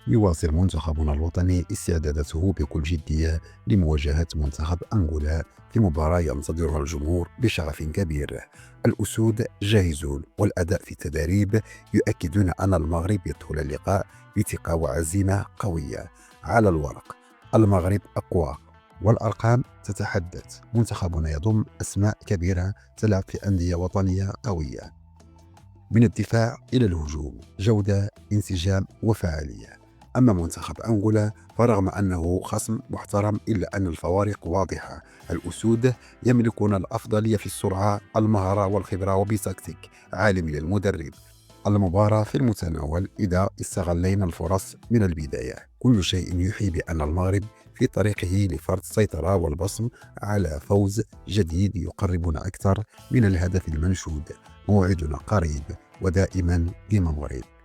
يواصل منتخبنا الوطني استعداداته بكل جدية لمواجهة منتخب أنغولا في مباراة ينتظرها الجمهور بشغف كبير. الأسود جاهزون، والأداء في التدريب يؤكدون أن المغرب يدخل اللقاء بثقة وعزيمة قوية. على الورق المغرب أقوى والأرقام تتحدث. منتخبنا يضم أسماء كبيرة تلعب في أندية وطنية قوية، من الدفاع إلى الهجوم، جودة، انسجام وفعالية. أما منتخب أنغولا فرغم أنه خصم محترم إلا أن الفوارق واضحة. الأسود يملكون الأفضلية في السرعة، المهارة والخبرة وبتكتيك عالي للمدرب. المباراة في المتناول إذا استغلينا الفرص من البداية. كل شيء يوحي بأن المغرب في طريقه لفرض السيطرة والبصم على فوز جديد يقربنا أكثر من الهدف المنشود. موعدنا قريب ودائما بموعد.